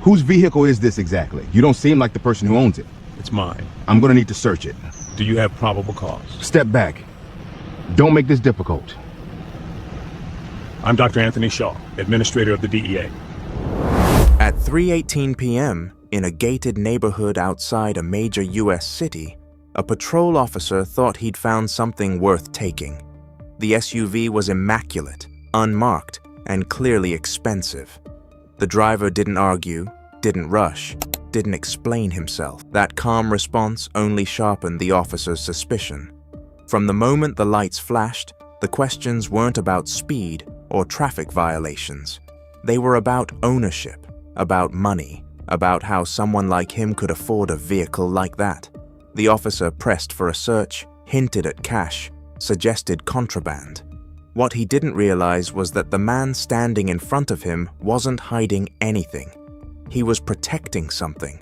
Whose vehicle is this exactly? You don't seem like the person who owns it. It's mine. I'm gonna need to search it. Do you have probable cause? Step back. Don't make this difficult. I'm Dr. Anthony Shaw, Administrator of the DEA. At 3:18 p.m., in a gated neighborhood outside a major U.S. city, a patrol officer thought he'd found something worth taking. The SUV was immaculate, unmarked, and clearly expensive. The driver didn't argue, didn't rush, didn't explain himself. That calm response only sharpened the officer's suspicion. From the moment the lights flashed, the questions weren't about speed or traffic violations. They were about ownership, about money, about how someone like him could afford a vehicle like that. The officer pressed for a search, hinted at cash, suggested contraband. What he didn't realize was that the man standing in front of him wasn't hiding anything. He was protecting something.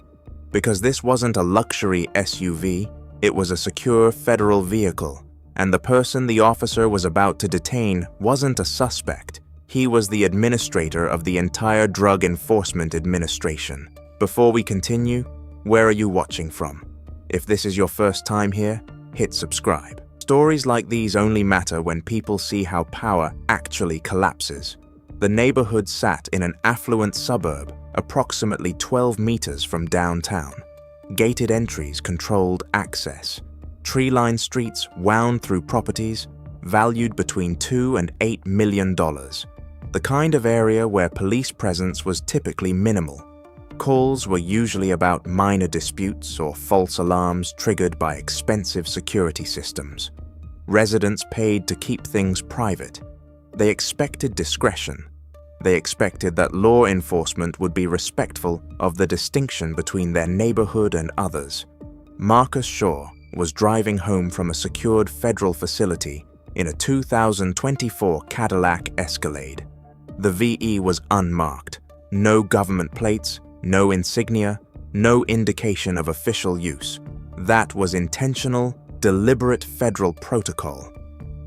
Because this wasn't a luxury SUV, it was a secure federal vehicle, and the person the officer was about to detain wasn't a suspect. He was the administrator of the entire Drug Enforcement Administration. Before we continue, where are you watching from? If this is your first time here, hit subscribe. Stories like these only matter when people see how power actually collapses. The neighborhood sat in an affluent suburb, approximately 12 meters from downtown. Gated entries controlled access. Tree-lined streets wound through properties valued between $2 and $8 million. The kind of area where police presence was typically minimal. Calls were usually about minor disputes or false alarms triggered by expensive security systems. Residents paid to keep things private. They expected discretion. They expected that law enforcement would be respectful of the distinction between their neighborhood and others. Marcus Shaw was driving home from a secured federal facility in a 2024 Cadillac Escalade. The VE was unmarked. No government plates, no insignia, no indication of official use. That was intentional, deliberate federal protocol.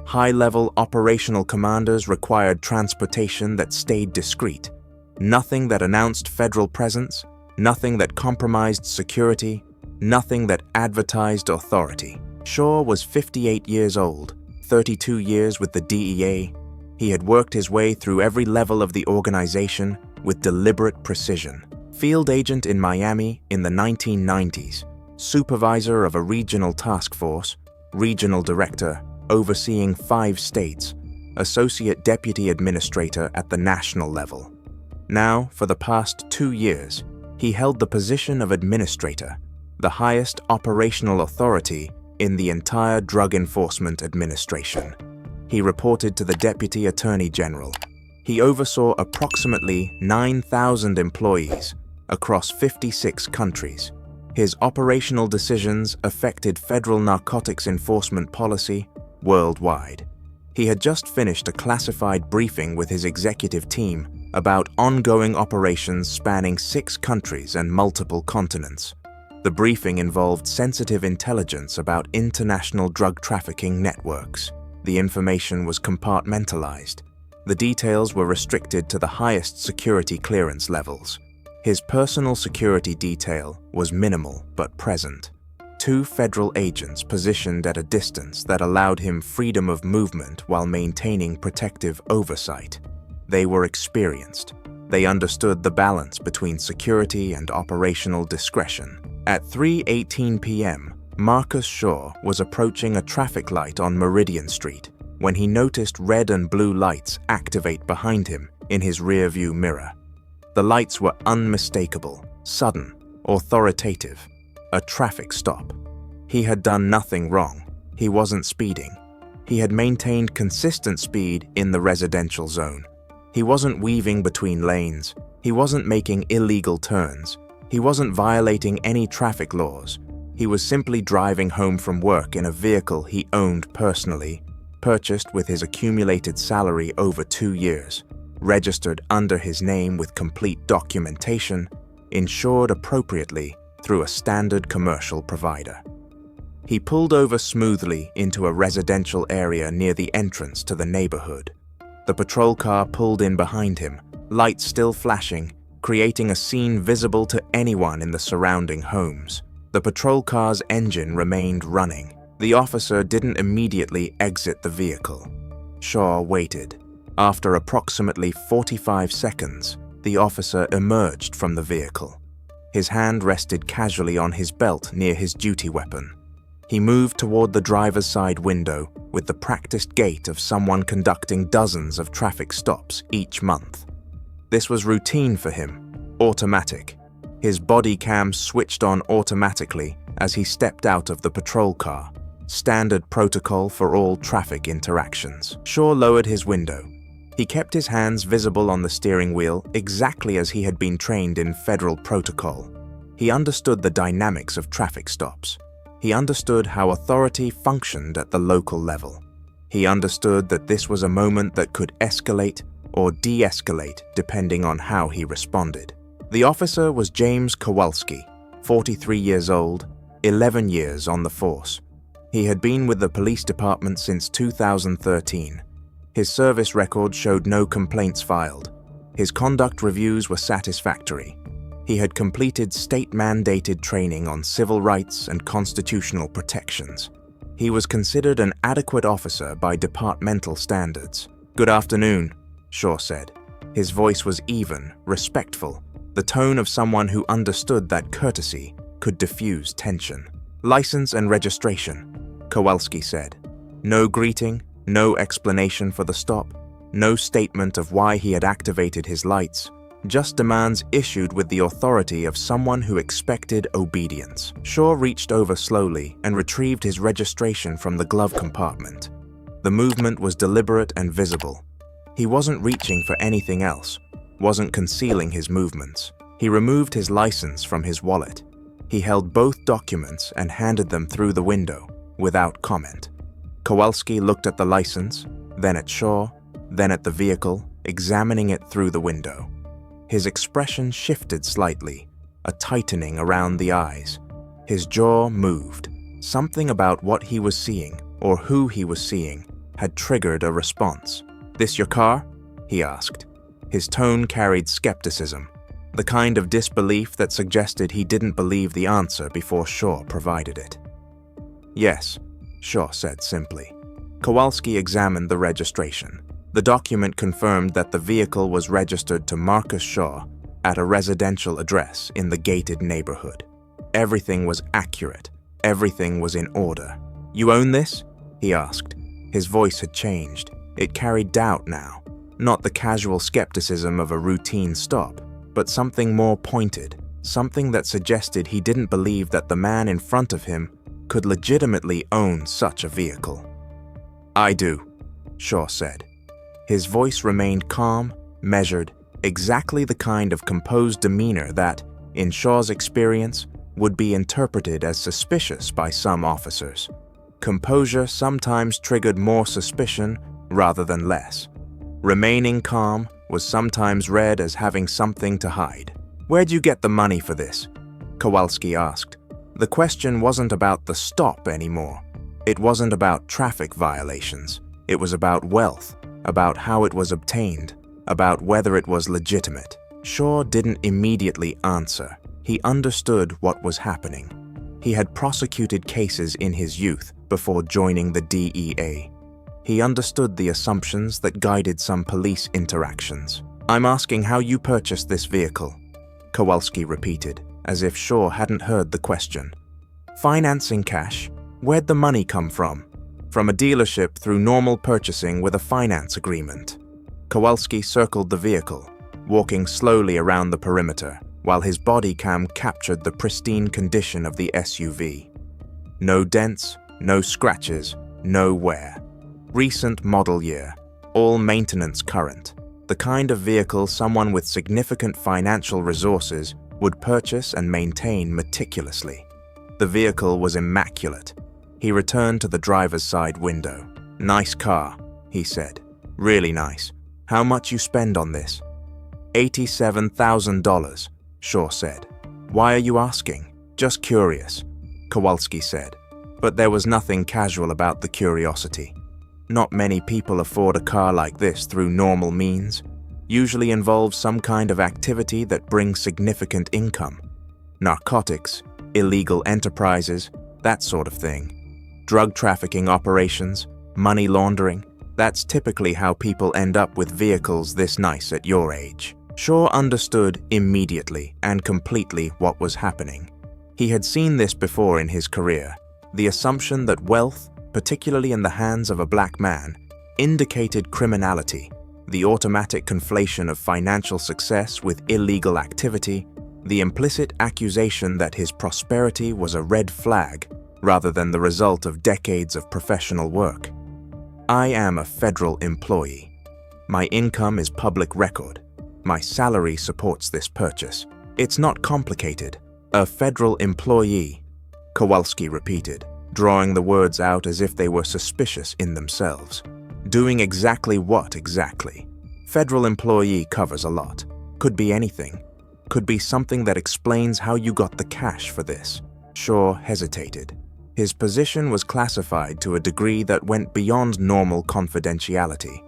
High-level operational commanders required transportation that stayed discreet. Nothing that announced federal presence, nothing that compromised security, nothing that advertised authority. Shaw was 58 years old, 32 years with the DEA. He had worked his way through every level of the organization with deliberate precision. Field agent in Miami in the 1990s, supervisor of a regional task force, regional director overseeing 5 states, associate deputy administrator at the national level. Now, for the past 2 years, he held the position of administrator, the highest operational authority in the entire Drug Enforcement Administration. He reported to the Deputy Attorney General. He oversaw approximately 9,000 employees across 56 countries. His operational decisions affected federal narcotics enforcement policy worldwide. He had just finished a classified briefing with his executive team about ongoing operations spanning 6 countries and multiple continents. The briefing involved sensitive intelligence about international drug trafficking networks. The information was compartmentalized. The details were restricted to the highest security clearance levels. His personal security detail was minimal but present. 2 federal agents positioned at a distance that allowed him freedom of movement while maintaining protective oversight. They were experienced. They understood the balance between security and operational discretion. At 3:18 p.m., Marcus Shaw was approaching a traffic light on Meridian Street when he noticed red and blue lights activate behind him in his rearview mirror. The lights were unmistakable, sudden, authoritative, a traffic stop. He had done nothing wrong. He wasn't speeding. He had maintained consistent speed in the residential zone. He wasn't weaving between lanes. He wasn't making illegal turns. He wasn't violating any traffic laws. He was simply driving home from work in a vehicle he owned personally, purchased with his accumulated salary over 2 years, registered under his name with complete documentation, insured appropriately through a standard commercial provider. He pulled over smoothly into a residential area near the entrance to the neighborhood. The patrol car pulled in behind him, lights still flashing, creating a scene visible to anyone in the surrounding homes. The patrol car's engine remained running. The officer didn't immediately exit the vehicle. Shaw waited. After approximately 45 seconds, the officer emerged from the vehicle. His hand rested casually on his belt near his duty weapon. He moved toward the driver's side window with the practiced gait of someone conducting dozens of traffic stops each month. This was routine for him, automatic. His body cam switched on automatically as he stepped out of the patrol car, standard protocol for all traffic interactions. Shaw lowered his window. He kept his hands visible on the steering wheel exactly as he had been trained in federal protocol. He understood the dynamics of traffic stops. He understood how authority functioned at the local level. He understood that this was a moment that could escalate or de-escalate depending on how he responded. The officer was James Kowalski, 43 years old, 11 years on the force. He had been with the police department since 2013. His service record showed no complaints filed. His conduct reviews were satisfactory. He had completed state-mandated training on civil rights and constitutional protections. He was considered an adequate officer by departmental standards. "Good afternoon," Shaw said. His voice was even, respectful, the tone of someone who understood that courtesy could diffuse tension. "License and registration," Kowalski said. No greeting, no explanation for the stop, no statement of why he had activated his lights, just demands issued with the authority of someone who expected obedience. Shaw reached over slowly and retrieved his registration from the glove compartment. The movement was deliberate and visible. He wasn't reaching for anything else, wasn't concealing his movements. He removed his license from his wallet. He held both documents and handed them through the window, without comment. Kowalski looked at the license, then at Shaw, then at the vehicle, examining it through the window. His expression shifted slightly, a tightening around the eyes. His jaw moved. Something about what he was seeing, or who he was seeing, had triggered a response. "This your car?" he asked. His tone carried skepticism, the kind of disbelief that suggested he didn't believe the answer before Shaw provided it. "Yes," Shaw said simply. Kowalski examined the registration. The document confirmed that the vehicle was registered to Marcus Shaw at a residential address in the gated neighborhood. Everything was accurate. Everything was in order. "You own this?" he asked. His voice had changed. It carried doubt now. Not the casual skepticism of a routine stop, but something more pointed, something that suggested he didn't believe that the man in front of him could legitimately own such a vehicle. "I do," Shaw said. His voice remained calm, measured, exactly the kind of composed demeanor that, in Shaw's experience, would be interpreted as suspicious by some officers. Composure sometimes triggered more suspicion rather than less. Remaining calm was sometimes read as having something to hide. "Where'd you get the money for this?" Kowalski asked. The question wasn't about the stop anymore. It wasn't about traffic violations. It was about wealth, about how it was obtained, about whether it was legitimate. Shaw didn't immediately answer. He understood what was happening. He had prosecuted cases in his youth before joining the DEA. He understood the assumptions that guided some police interactions. "I'm asking how you purchased this vehicle," Kowalski repeated, as if Shaw hadn't heard the question. "Financing cash? Where'd the money come from?" "From a dealership through normal purchasing with a finance agreement." Kowalski circled the vehicle, walking slowly around the perimeter, while his body cam captured the pristine condition of the SUV. No dents, no scratches, no wear. Recent model year, all maintenance current. The kind of vehicle someone with significant financial resources would purchase and maintain meticulously. The vehicle was immaculate. He returned to the driver's side window. "Nice car," he said. "Really nice. How much you spend on this?" $87,000, Shaw said. "Why are you asking?" "Just curious," Kowalski said. But there was nothing casual about the curiosity. Not many people afford a car like this through normal means. Usually involves some kind of activity that brings significant income. Narcotics, illegal enterprises, that sort of thing. Drug trafficking operations, money laundering, that's typically how people end up with vehicles this nice at your age. Shaw understood immediately and completely what was happening. He had seen this before in his career. The assumption that wealth, particularly in the hands of a black man, indicated criminality, the automatic conflation of financial success with illegal activity, the implicit accusation that his prosperity was a red flag rather than the result of decades of professional work. I am a federal employee. My income is public record. My salary supports this purchase. It's not complicated. A federal employee, Kowalski repeated, drawing the words out as if they were suspicious in themselves. Doing exactly what exactly? Federal employee covers a lot. Could be anything. Could be something that explains how you got the cash for this. Shaw hesitated. His position was classified to a degree that went beyond normal confidentiality.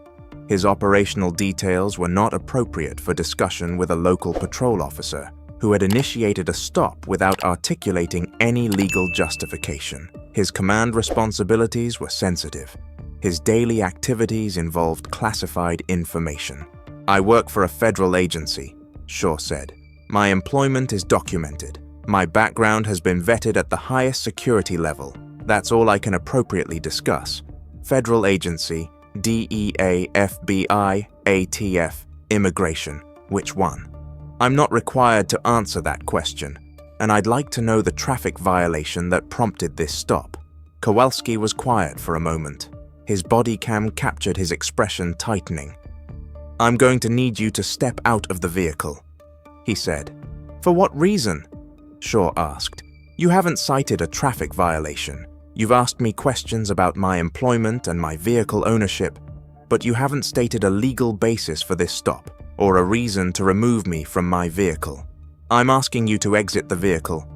His operational details were not appropriate for discussion with a local patrol officer who had initiated a stop without articulating any legal justification. His command responsibilities were sensitive. His daily activities involved classified information. I work for a federal agency, Shaw said. My employment is documented. My background has been vetted at the highest security level. That's all I can appropriately discuss. Federal agency, DEA, FBI, ATF, immigration. Which one? I'm not required to answer that question, and I'd like to know the traffic violation that prompted this stop. Kowalski was quiet for a moment. His body cam captured his expression tightening. I'm going to need you to step out of the vehicle, he said. For what reason? Shaw asked. You haven't cited a traffic violation. You've asked me questions about my employment and my vehicle ownership, but you haven't stated a legal basis for this stop or a reason to remove me from my vehicle. I'm asking you to exit the vehicle,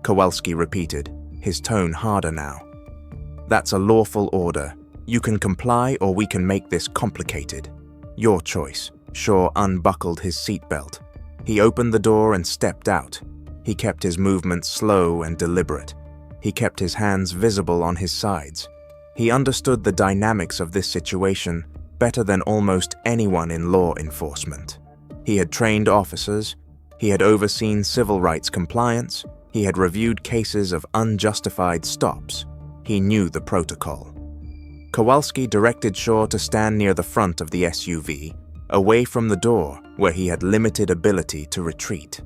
Kowalski repeated, his tone harder now. That's a lawful order. You can comply or we can make this complicated. Your choice. Shaw unbuckled his seatbelt. He opened the door and stepped out. He kept his movements slow and deliberate. He kept his hands visible on his sides. He understood the dynamics of this situation better than almost anyone in law enforcement. He had trained officers. He had overseen civil rights compliance. He had reviewed cases of unjustified stops. He knew the protocol. Kowalski directed Shaw to stand near the front of the SUV, away from the door where he had limited ability to retreat.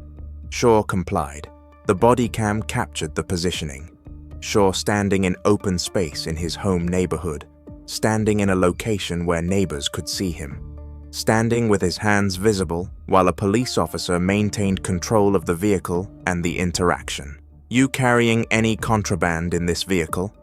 Shaw complied. The body cam captured the positioning. Shaw standing in open space in his home neighborhood, standing in a location where neighbors could see him, standing with his hands visible while a police officer maintained control of the vehicle and the interaction. You carrying any contraband in this vehicle?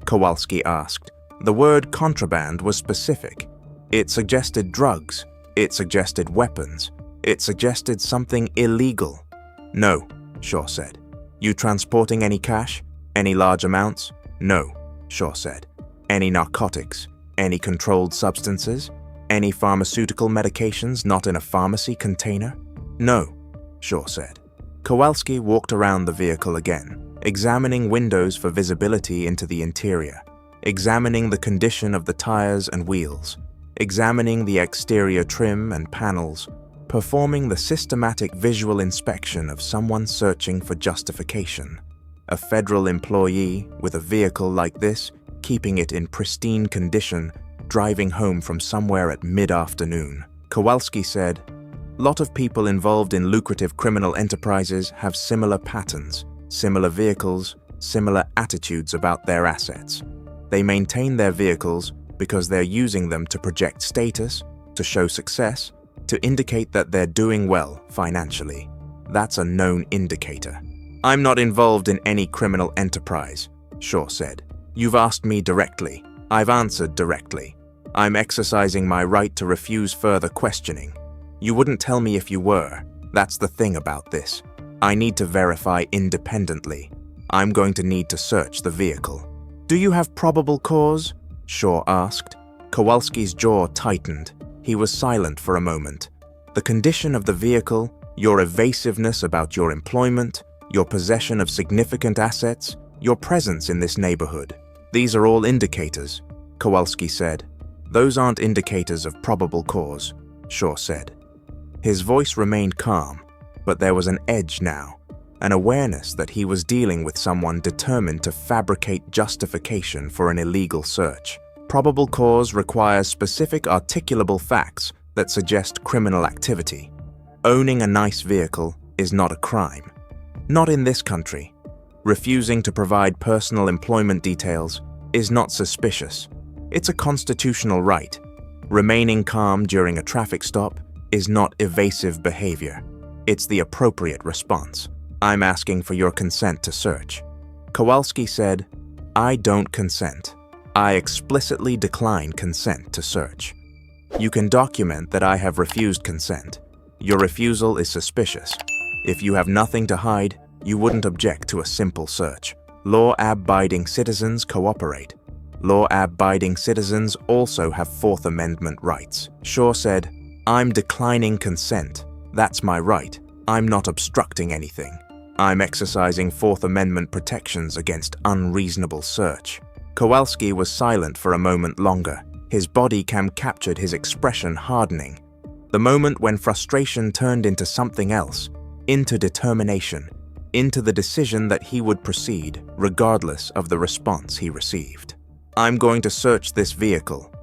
Kowalski asked. The word contraband was specific. It suggested drugs. It suggested weapons. It suggested something illegal. No, Shaw said. You transporting any cash? Any large amounts? No, Shaw said. Any narcotics? Any controlled substances? Any pharmaceutical medications not in a pharmacy container? No, Shaw said. Kowalski walked around the vehicle again, examining windows for visibility into the interior, examining the condition of the tires and wheels, examining the exterior trim and panels, performing the systematic visual inspection of someone searching for justification. A federal employee with a vehicle like this, keeping it in pristine condition, driving home from somewhere at mid-afternoon. Kowalski said, "Lot of people involved in lucrative criminal enterprises have similar patterns, similar vehicles, similar attitudes about their assets. They maintain their vehicles because they're using them to project status, to show success, to indicate that they're doing well financially. That's a known indicator." "I'm not involved in any criminal enterprise," Shaw said. "You've asked me directly. I've answered directly. I'm exercising my right to refuse further questioning. You wouldn't tell me if you were. That's the thing about this. I need to verify independently. I'm going to need to search the vehicle." "Do you have probable cause?" Shaw asked. Kowalski's jaw tightened. He was silent for a moment. The condition of the vehicle, your evasiveness about your employment, your possession of significant assets, your presence in this neighborhood. These are all indicators, Kowalski said. Those aren't indicators of probable cause, Shaw said. His voice remained calm, but there was an edge now, an awareness that he was dealing with someone determined to fabricate justification for an illegal search. Probable cause requires specific articulable facts that suggest criminal activity. Owning a nice vehicle is not a crime. Not in this country. Refusing to provide personal employment details is not suspicious. It's a constitutional right. Remaining calm during a traffic stop is not evasive behavior. It's the appropriate response. I'm asking for your consent to search. Kowalski said, I don't consent. I explicitly decline consent to search. You can document that I have refused consent. Your refusal is suspicious. If you have nothing to hide, you wouldn't object to a simple search. Law-abiding citizens cooperate. Law-abiding citizens also have Fourth Amendment rights. Shaw said, I'm declining consent. That's my right. I'm not obstructing anything. I'm exercising Fourth Amendment protections against unreasonable search. Kowalski was silent for a moment longer. His Bodycam captured his expression hardening. The moment when frustration turned into something else, into determination, into the decision that he would proceed regardless of the response he received. I'm going to search this vehicle,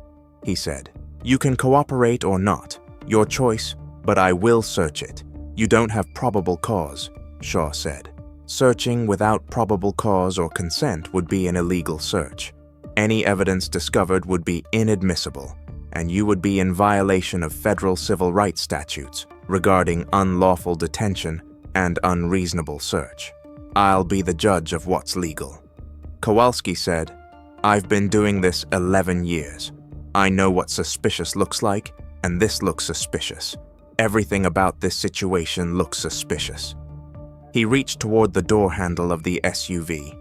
he said. You can cooperate or not, your choice, but I will search it. You don't have probable cause, Shaw said. Searching without probable cause or consent would be an illegal search. Any evidence discovered would be inadmissible, and you would be in violation of federal civil rights statutes regarding unlawful detention and unreasonable search. I'll be the judge of what's legal. Kowalski said, I've been doing this 11 years. I know what suspicious looks like, and this looks suspicious. Everything about this situation looks suspicious. He reached toward the door handle of the SUV.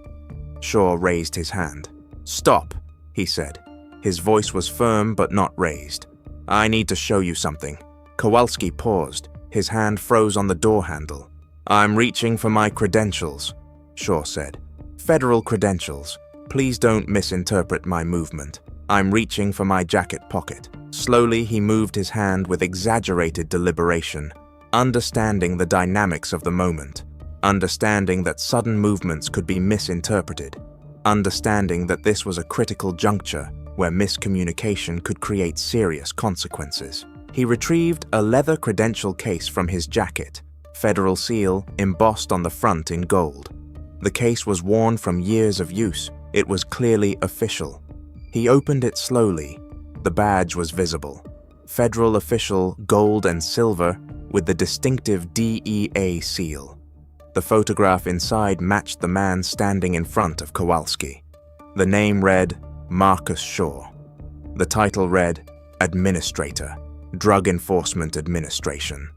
Shaw raised his hand. Stop, he said. His voice was firm but not raised. I need to show you something. Kowalski paused. His hand froze on the door handle. I'm reaching for my credentials, Shaw said. Federal credentials. Please don't misinterpret my movement. I'm reaching for my jacket pocket. Slowly, he moved his hand with exaggerated deliberation, understanding the dynamics of the moment, understanding that sudden movements could be misinterpreted, understanding that this was a critical juncture where miscommunication could create serious consequences. He retrieved a leather credential case from his jacket, federal seal embossed on the front in gold. The case was worn from years of use. It was clearly official. He opened it slowly. The badge was visible. Federal official gold and silver with the distinctive DEA seal. The photograph inside matched the man standing in front of Kowalski. The name read Marcus Shaw. The title read Administrator, Drug Enforcement Administration.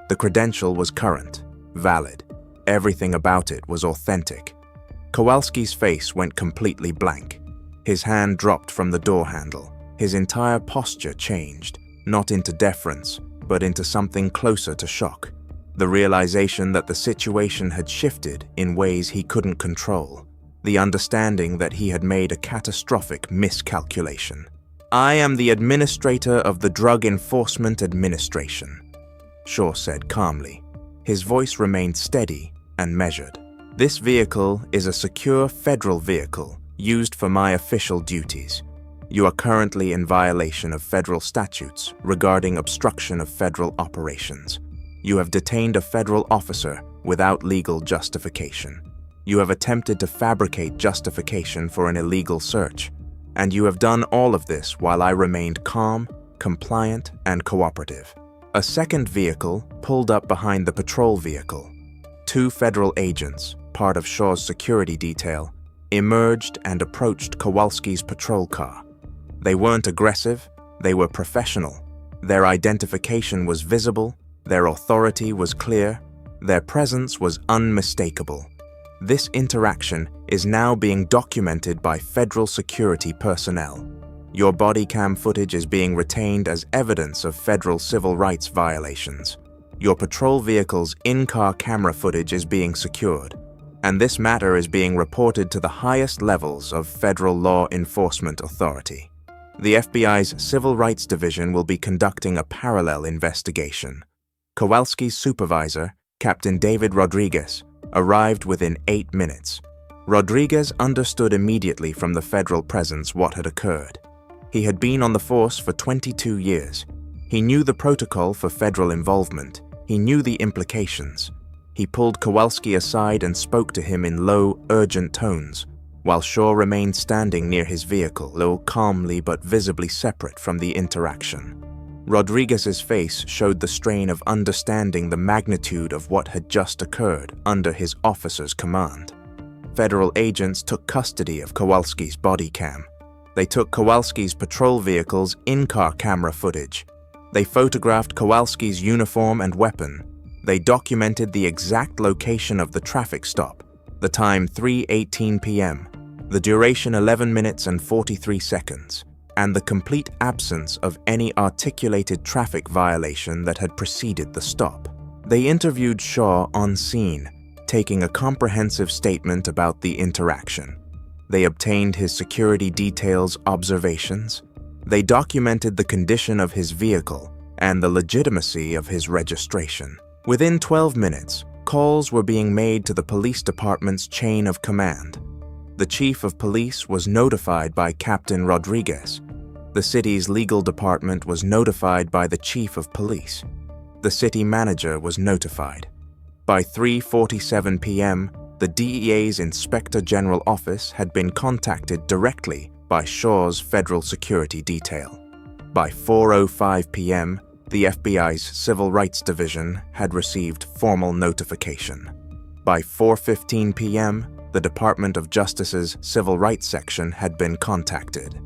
The credential was current, valid. Everything about it was authentic. Kowalski's face went completely blank. His hand dropped from the door handle. His entire posture changed, not into deference, but into something closer to shock. The realization that the situation had shifted in ways he couldn't control. The understanding that he had made a catastrophic miscalculation. I am the administrator of the Drug Enforcement Administration, Shaw said calmly. His voice remained steady and measured. This vehicle is a secure federal vehicle used for my official duties. You are currently in violation of federal statutes regarding obstruction of federal operations. You have detained a federal officer without legal justification. You have attempted to fabricate justification for an illegal search, and you have done all of this while I remained calm, compliant, and cooperative. A second vehicle pulled up behind the patrol vehicle. 2 federal agents, part of Shaw's security detail, emerged and approached Kowalski's patrol car. They weren't aggressive, they were professional. Their identification was visible, their authority was clear, their presence was unmistakable. This interaction is now being documented by federal security personnel. Your body cam footage is being retained as evidence of federal civil rights violations. Your patrol vehicle's in-car camera footage is being secured, and this matter is being reported to the highest levels of federal law enforcement authority. The FBI's Civil Rights Division will be conducting a parallel investigation. Kowalski's supervisor, Captain David Rodriguez, arrived within 8 minutes. Rodriguez understood immediately from the federal presence what had occurred. He had been on the force for 22 years. He knew the protocol for federal involvement. He knew the implications. He pulled Kowalski aside and spoke to him in low, urgent tones, while Shaw remained standing near his vehicle, though calmly but visibly separate from the interaction. Rodriguez's face showed the strain of understanding the magnitude of what had just occurred under his officer's command. Federal agents took custody of Kowalski's body cam. They took Kowalski's patrol vehicle's in-car camera footage. They photographed Kowalski's uniform and weapon. They documented the exact location of the traffic stop, the time 3:18 p.m., the duration 11 minutes and 43 seconds, and the complete absence of any articulated traffic violation that had preceded the stop. They interviewed Shaw on scene, taking a comprehensive statement about the interaction. They obtained his security details observations. They documented the condition of his vehicle and the legitimacy of his registration. Within 12 minutes, calls were being made to the police department's chain of command. The chief of police was notified by Captain Rodriguez. The city's legal department was notified by the chief of police. The city manager was notified. By 3:47 p.m., the DEA's Inspector General Office had been contacted directly by Shaw's Federal Security Detail. By 4:05 p.m., the FBI's Civil Rights Division had received formal notification. By 4:15 p.m., the Department of Justice's Civil Rights Section had been contacted.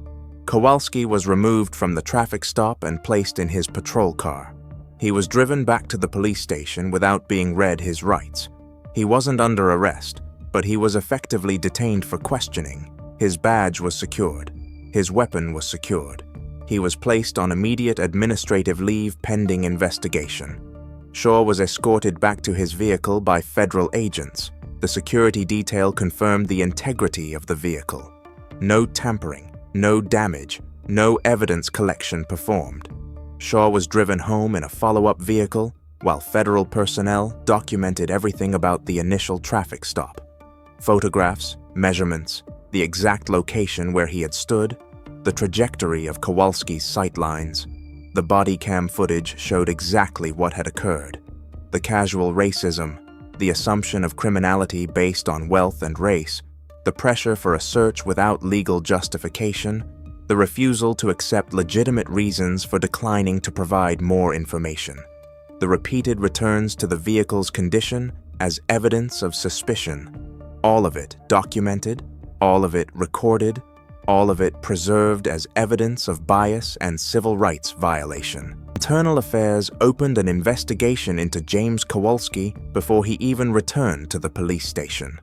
Kowalski was removed from the traffic stop and placed in his patrol car. He was driven back to the police station without being read his rights. He wasn't under arrest, but he was effectively detained for questioning. His badge was secured. His weapon was secured. He was placed on immediate administrative leave pending investigation. Shaw was escorted back to his vehicle by federal agents. The security detail confirmed the integrity of the vehicle. No tampering, no damage, no evidence collection performed. Shaw was driven home in a follow-up vehicle, while federal personnel documented everything about the initial traffic stop. Photographs, measurements, the exact location where he had stood, the trajectory of Kowalski's sightlines. The body cam footage showed exactly what had occurred. The casual racism, the assumption of criminality based on wealth and race, the pressure for a search without legal justification, the refusal to accept legitimate reasons for declining to provide more information, the repeated returns to the vehicle's condition as evidence of suspicion, all of it documented, all of it recorded, all of it preserved as evidence of bias and civil rights violation. Internal Affairs opened an investigation into James Kowalski before he even returned to the police station.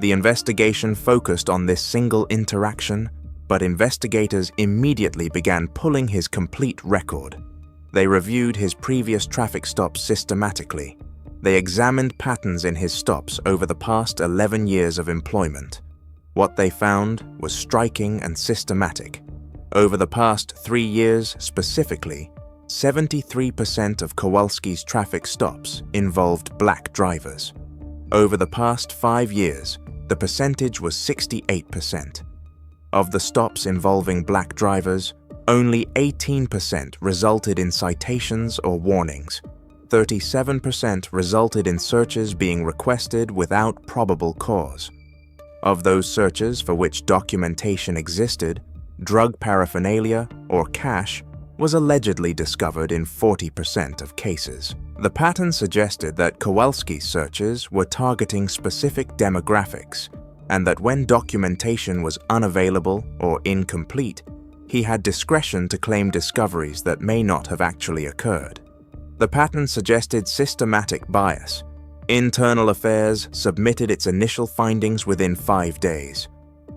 The investigation focused on this single interaction, but investigators immediately began pulling his complete record. They reviewed his previous traffic stops systematically. They examined patterns in his stops over the past 11 years of employment. What they found was striking and systematic. Over the past 3 years specifically, 73% of Kowalski's traffic stops involved black drivers. Over the past 5 years, the percentage was 68%. Of the stops involving black drivers, only 18% resulted in citations or warnings. 37% resulted in searches being requested without probable cause. Of those searches for which documentation existed, drug paraphernalia, or cash, was allegedly discovered in 40% of cases. The pattern suggested that Kowalski's searches were targeting specific demographics, and that when documentation was unavailable or incomplete, he had discretion to claim discoveries that may not have actually occurred. The pattern suggested systematic bias. Internal Affairs submitted its initial findings within 5 days.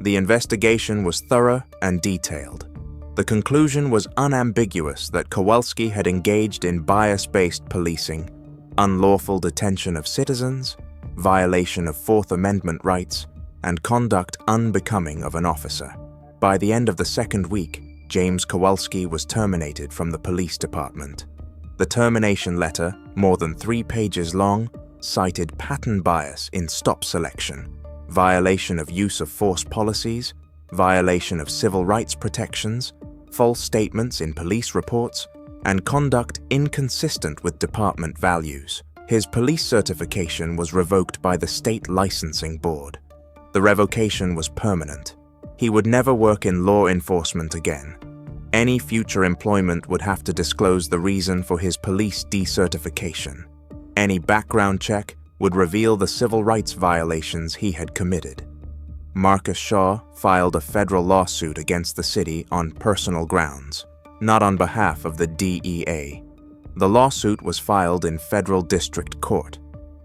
The investigation was thorough and detailed. The conclusion was unambiguous that Kowalski had engaged in bias-based policing, unlawful detention of citizens, violation of Fourth Amendment rights, and conduct unbecoming of an officer. By the end of the second week, James Kowalski was terminated from the police department. The termination letter, more than 3 pages long, cited pattern bias in stop selection, violation of use of force policies, violation of civil rights protections, false statements in police reports, and conduct inconsistent with department values. His police certification was revoked by the state licensing board. The revocation was permanent. He would never work in law enforcement again. Any future employment would have to disclose the reason for his police decertification. Any background check would reveal the civil rights violations he had committed. Marcus Shaw filed a federal lawsuit against the city on personal grounds, not on behalf of the DEA. The lawsuit was filed in federal district court.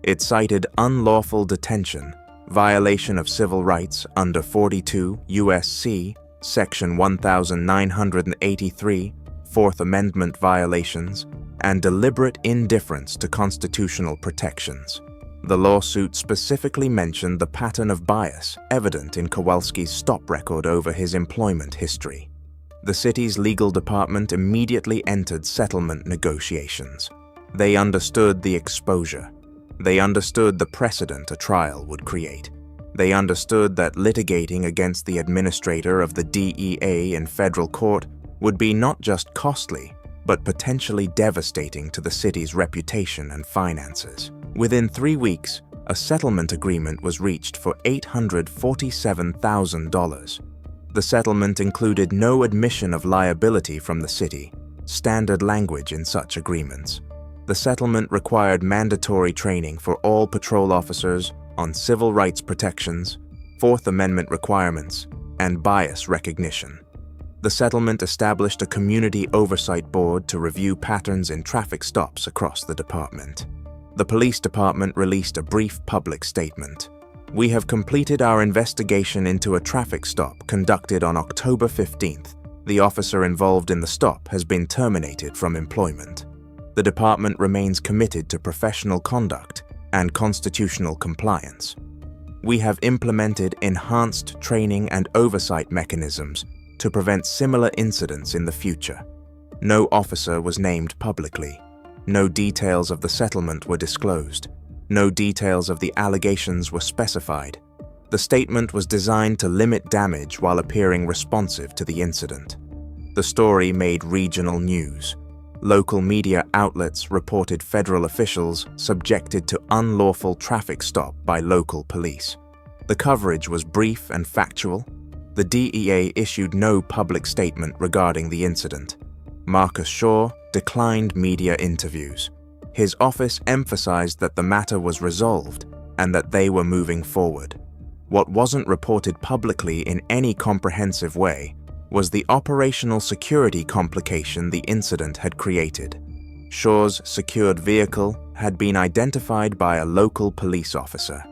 It cited unlawful detention, violation of civil rights under 42 U.S.C. Section 1983, Fourth Amendment violations, and deliberate indifference to constitutional protections. The lawsuit specifically mentioned the pattern of bias evident in Kowalski's stop record over his employment history. The city's legal department immediately entered settlement negotiations. They understood the exposure. They understood the precedent a trial would create. They understood that litigating against the administrator of the DEA in federal court would be not just costly, but potentially devastating to the city's reputation and finances. Within 3 weeks, a settlement agreement was reached for $847,000. The settlement included no admission of liability from the city, standard language in such agreements. The settlement required mandatory training for all patrol officers on civil rights protections, Fourth Amendment requirements, and bias recognition. The settlement established a community oversight board to review patterns in traffic stops across the department. The police department released a brief public statement. "We have completed our investigation into a traffic stop conducted on October 15th. The officer involved in the stop has been terminated from employment. The department remains committed to professional conduct and constitutional compliance. We have implemented enhanced training and oversight mechanisms to prevent similar incidents in the future." No officer was named publicly. No details of the settlement were disclosed. No details of the allegations were specified. The statement was designed to limit damage while appearing responsive to the incident. The story made regional news. Local media outlets reported federal officials subjected to unlawful traffic stop by local police. The coverage was brief and factual. The DEA issued no public statement regarding the incident. Marcus Shaw declined media interviews. His office emphasized that the matter was resolved and that they were moving forward. What wasn't reported publicly in any comprehensive way was the operational security complication the incident had created. Shaw's secured vehicle had been identified by a local police officer.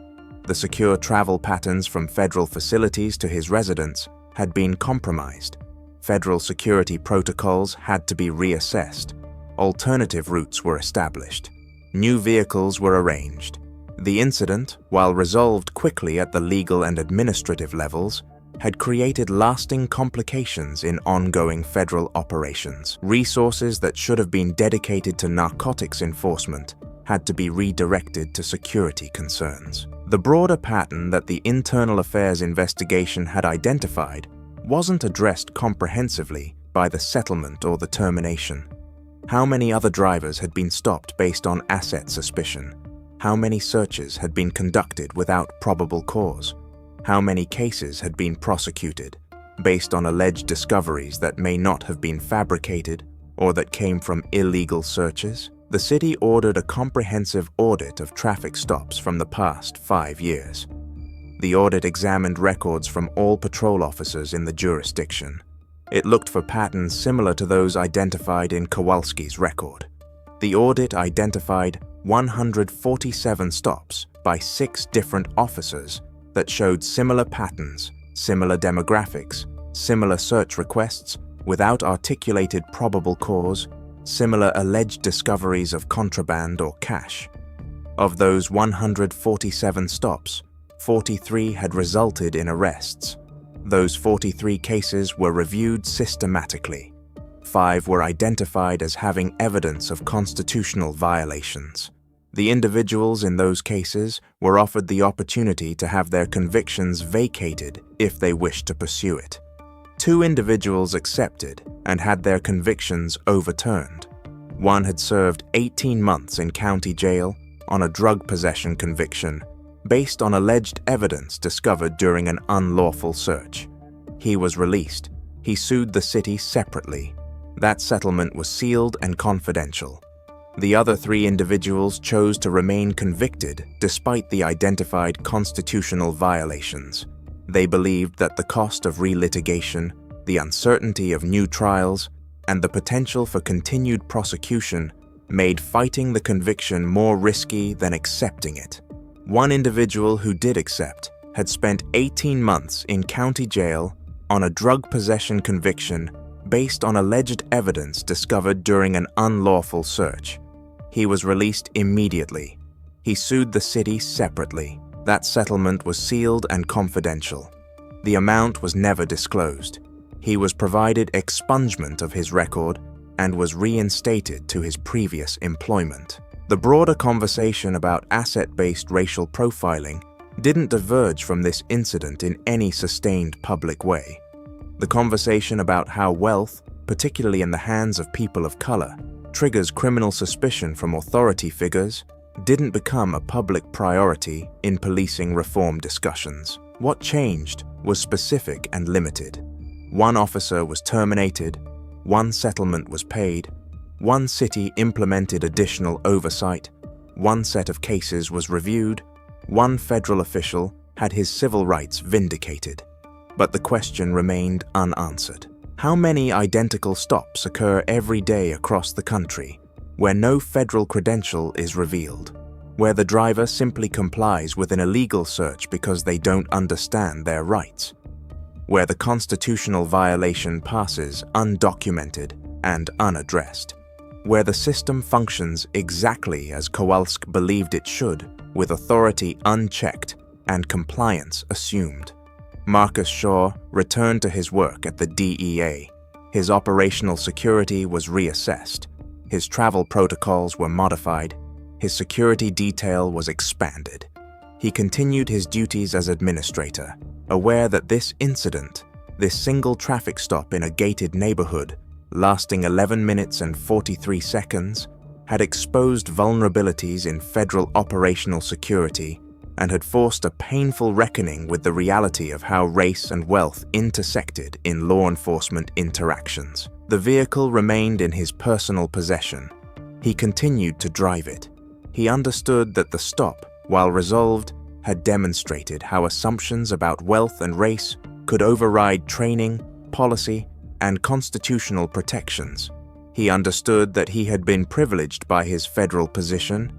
The secure travel patterns from federal facilities to his residence had been compromised. Federal security protocols had to be reassessed. Alternative routes were established. New vehicles were arranged. The incident, while resolved quickly at the legal and administrative levels, had created lasting complications in ongoing federal operations. Resources that should have been dedicated to narcotics enforcement had to be redirected to security concerns. The broader pattern that the Internal Affairs investigation had identified wasn't addressed comprehensively by the settlement or the termination. How many other drivers had been stopped based on asset suspicion? How many searches had been conducted without probable cause? How many cases had been prosecuted based on alleged discoveries that may not have been fabricated or that came from illegal searches? The city ordered a comprehensive audit of traffic stops from the past 5 years. The audit examined records from all patrol officers in the jurisdiction. It looked for patterns similar to those identified in Kowalski's record. The audit identified 147 stops by 6 different officers that showed similar patterns, similar demographics, similar search requests, without articulated probable cause, similar alleged discoveries of contraband or cash. Of those 147 stops, 43 had resulted in arrests. Those 43 cases were reviewed systematically. 5 were identified as having evidence of constitutional violations. The individuals in those cases were offered the opportunity to have their convictions vacated if they wished to pursue it. 2 individuals accepted and had their convictions overturned. One had served 18 months in county jail on a drug possession conviction based on alleged evidence discovered during an unlawful search. He was released. He sued the city separately. That settlement was sealed and confidential. The other 3 individuals chose to remain convicted despite the identified constitutional violations. They believed that the cost of relitigation, the uncertainty of new trials, and the potential for continued prosecution made fighting the conviction more risky than accepting it. One individual who did accept had spent 18 months in county jail on a drug possession conviction based on alleged evidence discovered during an unlawful search. He was released immediately. He sued the city separately. That settlement was sealed and confidential. The amount was never disclosed. He was provided expungement of his record and was reinstated to his previous employment. The broader conversation about asset-based racial profiling didn't diverge from this incident in any sustained public way. The conversation about how wealth, particularly in the hands of people of color, triggers criminal suspicion from authority figures didn't become a public priority in policing reform discussions. What changed was specific and limited. One officer was terminated, one settlement was paid, one city implemented additional oversight, one set of cases was reviewed, one federal official had his civil rights vindicated. But the question remained unanswered. How many identical stops occur every day across the country where no federal credential is revealed, where the driver simply complies with an illegal search because they don't understand their rights, where the constitutional violation passes undocumented and unaddressed, where the system functions exactly as Kowalski believed it should, with authority unchecked and compliance assumed? Marcus Shaw returned to his work at the DEA. His operational security was reassessed. His travel protocols were modified. His security detail was expanded. He continued his duties as administrator, aware that this incident, this single traffic stop in a gated neighborhood, lasting 11 minutes and 43 seconds, had exposed vulnerabilities in federal operational security and had forced a painful reckoning with the reality of how race and wealth intersected in law enforcement interactions. The vehicle remained in his personal possession. He continued to drive it. He understood that the stop, while resolved, had demonstrated how assumptions about wealth and race could override training, policy, and constitutional protections. He understood that he had been privileged by his federal position.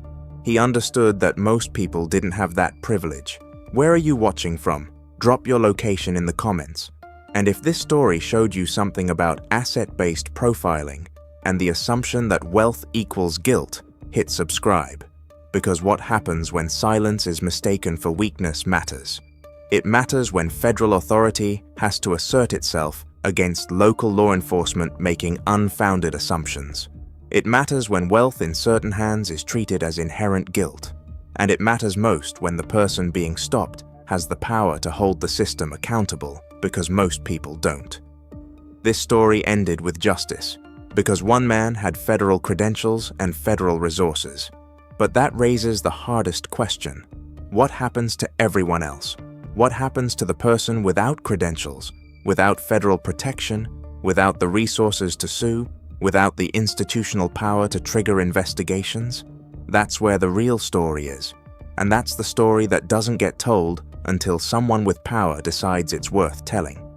He understood that most people didn't have that privilege. Where are you watching from? Drop your location in the comments. And if this story showed you something about asset-based profiling and the assumption that wealth equals guilt, hit subscribe. Because what happens when silence is mistaken for weakness matters. It matters when federal authority has to assert itself against local law enforcement making unfounded assumptions. It matters when wealth in certain hands is treated as inherent guilt. And it matters most when the person being stopped has the power to hold the system accountable, because most people don't. This story ended with justice, because one man had federal credentials and federal resources. But that raises the hardest question. What happens to everyone else? What happens to the person without credentials, without federal protection, without the resources to sue, without the institutional power to trigger investigations? That's where the real story is. And that's the story that doesn't get told until someone with power decides it's worth telling.